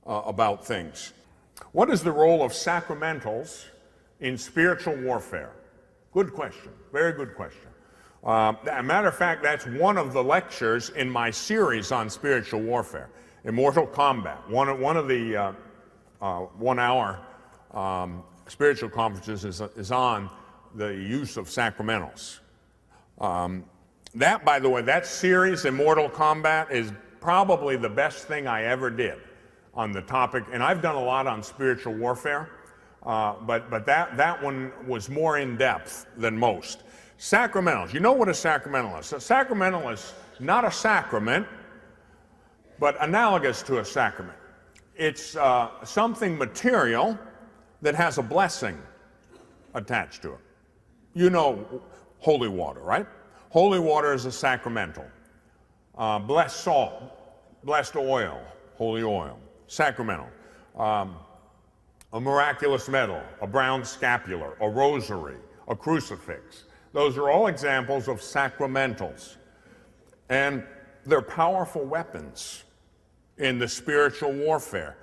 about things. What is the role of sacramentals in spiritual warfare? Good question, very good question. As a matter of fact, that's one of the lectures in my series on spiritual warfare, Immortal Combat. One of the 1 hour spiritual conferences is on the use of sacramentals. That, by the way, that series, Immortal Combat, is probably the best thing I ever did on the topic, and I've done a lot on spiritual warfare, but that one was more in depth than most. Sacramentals, you know what a sacramental is. A sacramental is not a sacrament, but analogous to a sacrament. It's something material that has a blessing attached to it. You know holy water, right? Holy water is a sacramental. Blessed salt, blessed oil, holy oil, sacramental. A miraculous medal, a brown scapular, a rosary, a crucifix. Those are all examples of sacramentals. And they're powerful weapons in the spiritual warfare.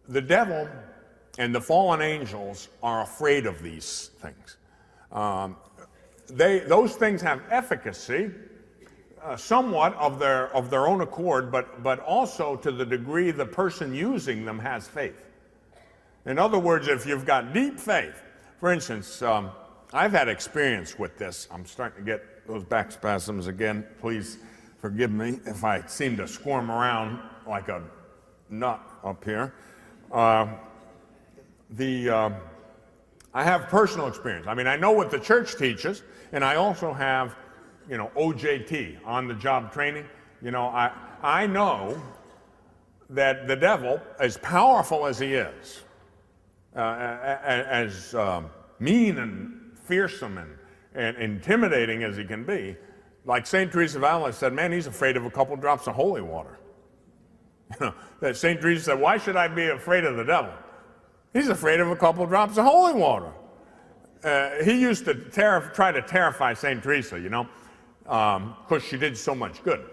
The devil and the fallen angels are afraid of these things. Those things have efficacy, somewhat of their own accord, but also to the degree the person using them has faith. In other words, if you've got deep faith, for instance, I've had experience with this. I'm starting to get those back spasms again. Please forgive me if I seem to squirm around like a nut up here. I have personal experience. I mean, I know what the church teaches, and I also have, OJT, on-the-job training. I know that the devil, as powerful as he is, as mean and fearsome and intimidating as he can be, like St. Teresa of Avila said, man, he's afraid of a couple drops of holy water. That St. Teresa said, why should I be afraid of the devil? He's afraid of a couple drops of holy water. He used to try to terrify St. Teresa, because she did so much good.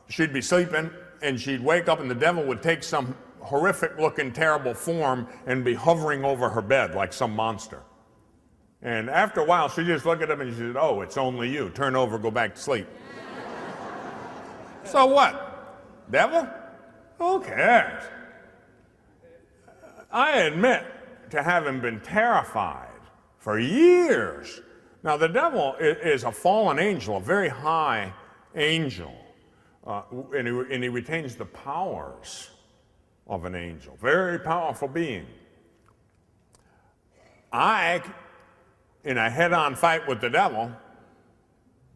She'd be sleeping, and she'd wake up, and the devil would take some horrific-looking, terrible form and be hovering over her bed like some monster. And after a while, she'd just look at him, and she said, oh, it's only you. Turn over, go back to sleep. So what? Devil? Who cares? I admit to having been terrified for years. Now, the devil is a fallen angel, a very high angel, and he retains the powers of an angel. Very powerful being. In a head-on fight with the devil,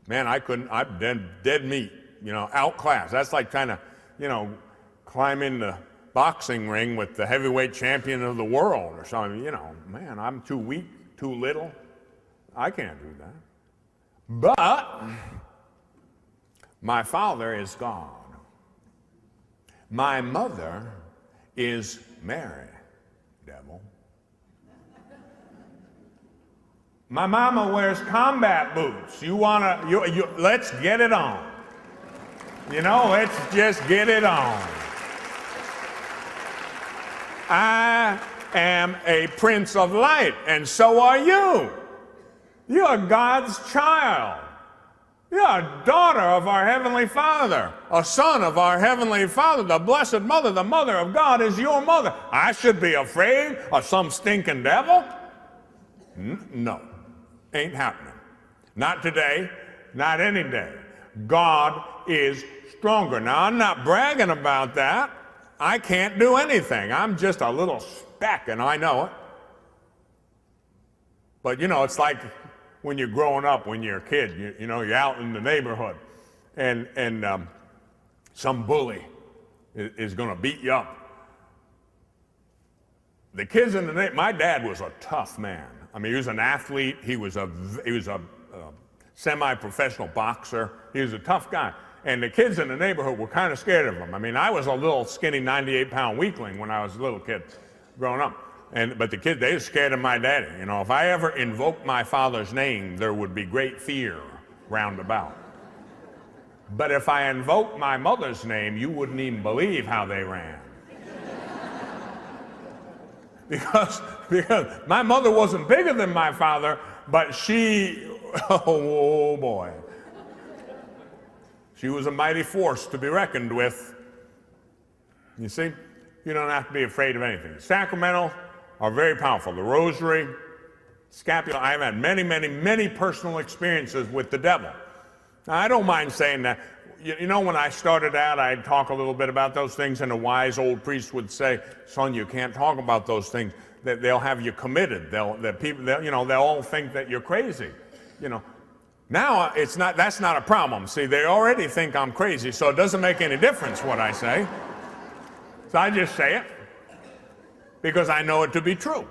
man, I'm dead meat, outclassed. That's like trying to, climb in the boxing ring with the heavyweight champion of the world or something. Man, I'm too weak, too little. I can't do that. But my father is God. My mother is Mary, devil. My mama wears combat boots. Let's get it on. Let's just get it on. I am a prince of light, and so are you. You're God's child. You're a daughter of our Heavenly Father, a son of our Heavenly Father. The Blessed Mother, the Mother of God, is your mother. I should be afraid of some stinking devil? No, ain't happening. Not today, not any day. God is stronger. Now, I'm not bragging about that. I can't do anything. I'm just a little speck, and I know it. But, it's like when you're growing up, when you're a kid, you're out in the neighborhood, and some bully is going to beat you up. The kids in the neighborhood, my dad was a tough man. I mean, he was an athlete. He was a semi-professional boxer. He was a tough guy. And the kids in the neighborhood were kind of scared of him. I mean, I was a little skinny 98-pound weakling when I was a little kid growing up. But the kids, they were scared of my daddy. If I ever invoked my father's name, there would be great fear round about. But if I invoked my mother's name, you wouldn't even believe how they ran. because my mother wasn't bigger than my father, but she, oh boy, she was a mighty force to be reckoned with. You see, you don't have to be afraid of anything. Sacramentals are very powerful. The Rosary, Scapular, I've had many, many, many personal experiences with the devil. Now, I don't mind saying that. You know, when I started out, I'd talk a little bit about those things, and a wise old priest would say, son, you can't talk about those things. They'll have you committed. They'll all think that you're crazy. You know, now that's not a problem. See, they already think I'm crazy, so it doesn't make any difference what I say. So I just say it because I know it to be true.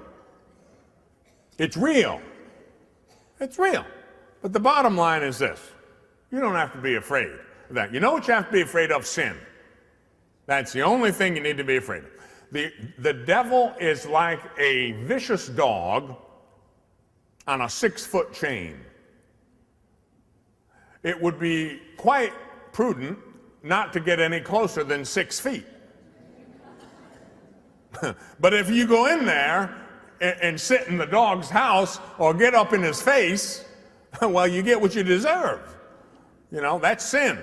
It's real. It's real. But the bottom line is this. You don't have to be afraid of that. You know what you have to be afraid of? Sin. That's the only thing you need to be afraid of. The devil is like a vicious dog on a 6-foot chain. It would be quite prudent not to get any closer than 6 feet. But if you go in there and sit in the dog's house or get up in his face, well, you get what you deserve. You know, that's sin.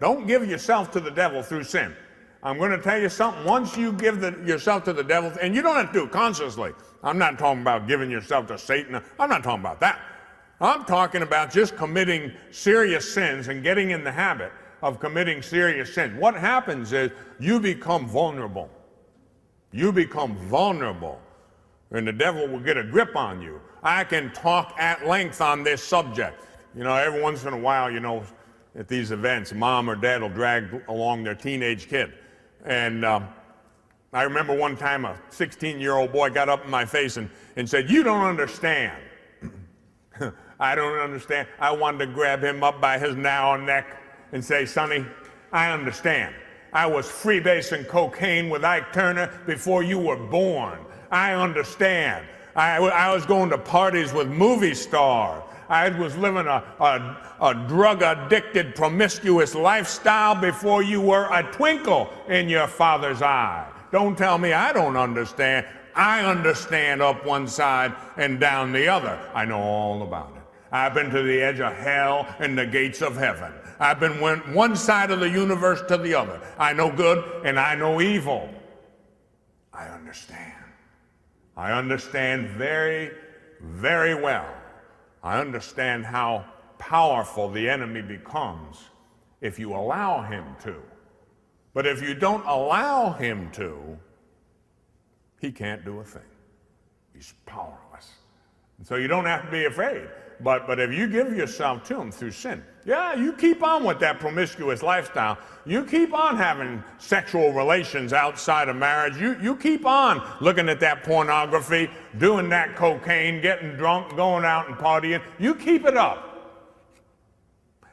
Don't give yourself to the devil through sin. I'm going to tell you something. Once you give yourself to the devil, and you don't have to do it consciously. I'm not talking about giving yourself to Satan. I'm not talking about that. I'm talking about just committing serious sins and getting in the habit of committing serious sins. What happens is you become vulnerable. You become vulnerable, and the devil will get a grip on you. I can talk at length on this subject. You know, every once in a while, you know, at these events, mom or dad will drag along their teenage kid. And I remember one time a 16-year-old boy got up in my face and said, you don't understand. I don't understand. I wanted to grab him up by his narrow neck and say, Sonny, I understand. I was freebasing cocaine with Ike Turner before you were born. I understand. I was going to parties with movie stars. I was living a drug-addicted, promiscuous lifestyle before you were a twinkle in your father's eye. Don't tell me I don't understand. I understand up one side and down the other. I know all about it. I've been to the edge of hell and the gates of heaven. I've been one side of the universe to the other. I know good and I know evil. I understand. I understand very, very well. I understand how powerful the enemy becomes if you allow him to. But if you don't allow him to, he can't do a thing. He's powerless. And so you don't have to be afraid. But if you give yourself to him through sin, yeah, you keep on with that promiscuous lifestyle. You keep on having sexual relations outside of marriage. You keep on looking at that pornography, doing that cocaine, getting drunk, going out and partying. You keep it up.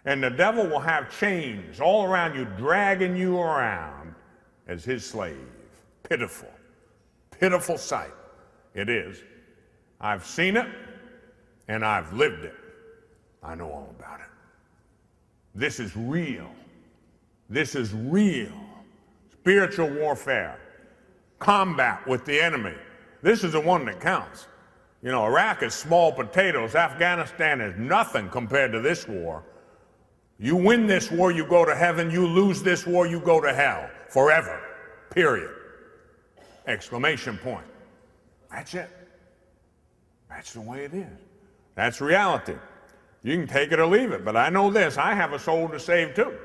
And the devil will have chains all around you, dragging you around as his slave. Pitiful, pitiful sight it is. I've seen it. And I've lived it. I know all about it. This is real. This is real. Spiritual warfare. Combat with the enemy. This is the one that counts. You know, Iraq is small potatoes. Afghanistan is nothing compared to this war. You win this war, you go to heaven. You lose this war, you go to hell. Forever. Period. Exclamation point. That's it. That's the way it is. That's reality. You can take it or leave it, but I know this, I have a soul to save too.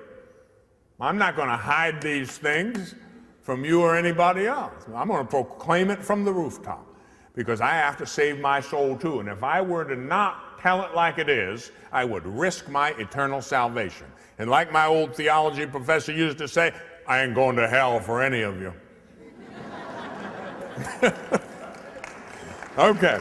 I'm not going to hide these things from you or anybody else. I'm going to proclaim it from the rooftop because I have to save my soul too. And if I were to not tell it like it is, I would risk my eternal salvation. And like my old theology professor used to say, I ain't going to hell for any of you. Okay.